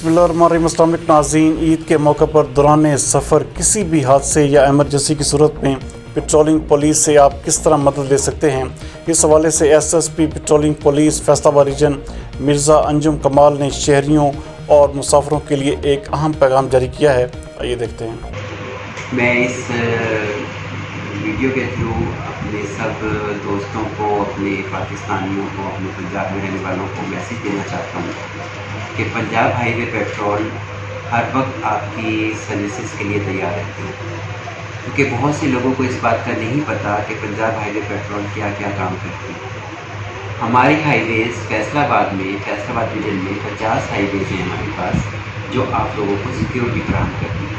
बिस्मिल्लाहिर्रहमानिर्रहीम नाज़रीन, ईद के मौके पर दौरान सफ़र किसी भी हादसे या एमरजेंसी की सूरत में पेट्रोलिंग पुलिस से आप किस तरह मदद ले सकते हैं। इस हवाले से SSP patrolling police Faisalabad region Mirza Anjum Kamal ने शहरियों और मुसाफिरों के लिए एक अहम पैगाम जारी किया है। आइए देखते हैं। मैं इस वीडियो के थ्रू अपने सब दोस्तों को, अपने पाकिस्तानियों को, अपने पंजाब में रहने वालों को मैसेज देना चाहता हूँ कि पंजाब हाईवे पेट्रोल हर वक्त आपकी सर्विसेज के लिए तैयार रहती है, क्योंकि बहुत से लोगों को इस बात का नहीं पता कि पंजाब हाईवे पेट्रोल क्या क्या काम करती है। हमारी हाईवेज़ फैसलाबाद रीजन में 50 हाईवेज़ हैं हमारे पास, जो आप लोगों को सिक्योरिटी फराहम करती है।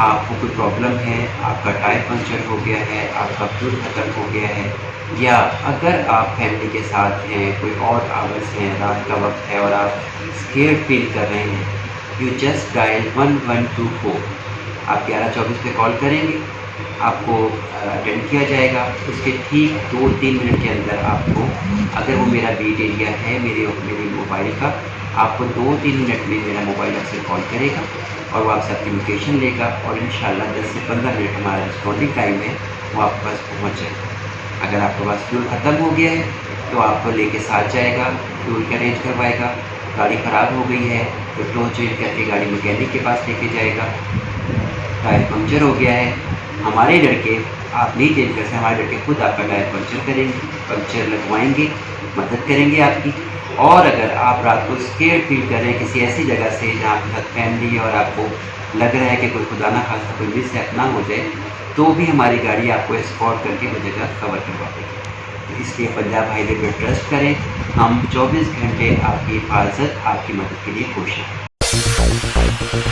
आपको कोई प्रॉब्लम है, आपका टायर पंचर हो गया है, आपका फ्यूल ख़त्म हो गया है, या अगर आप फैमिली के साथ हैं, कोई और आवर्स हैं, रात का वक्त है और आप स्केर्ड फील कर रहे हैं, यू जस्ट डायल 1124। आप 1124 पे कॉल करेंगे, आपको अटेंड किया जाएगा। उसके ठीक 2-3 मिनट के अंदर आपको, अगर वो मेरा बीट एरिया है मेरे मोबाइल का, आपको 2-3 मिनट में मेरा मोबाइल आपसे कॉल करेगा और वो आपसे आपकी लोकेशन लेगा और इंशाल्लाह 10 से 15 मिनट हमारा रिस्पॉन्डिंग टाइम है, वो आपके पास पहुंच जाएगा। अगर आपके पास फ्यूल ख़त्म हो गया है तो आपको लेके साथ जाएगा, फ्यूल का अरेंज करवाएगा। गाड़ी ख़राब हो गई है तो टो चेंज करके गाड़ी मैकेनिक के पास लेके जाएगा। टायर पंक्चर हो गया है, हमारे लड़के, आप नहीं चेंज कर सकते, हमारे लड़के खुद आपका टायर पंक्चर करेंगे, पंक्चर लगवाएंगे, मदद करेंगे आपकी। और अगर आप रात को स्केर्ड फील कर रहे हैं किसी ऐसी जगह से जहाँ आपके साथ फैमिली है और आपको लग रहा है कि कोई खुदा ना खास्ता कोई मिसहैप ना हो जाए, तो भी हमारी गाड़ी आपको एस्कॉर्ट करके वो जगह कवर करवा देगी। तो इसलिए पंजाब हाईवे पर ट्रस्ट करें, हम 24 घंटे आपकी हिफाजत, आपकी मदद के लिए कोशिश करें।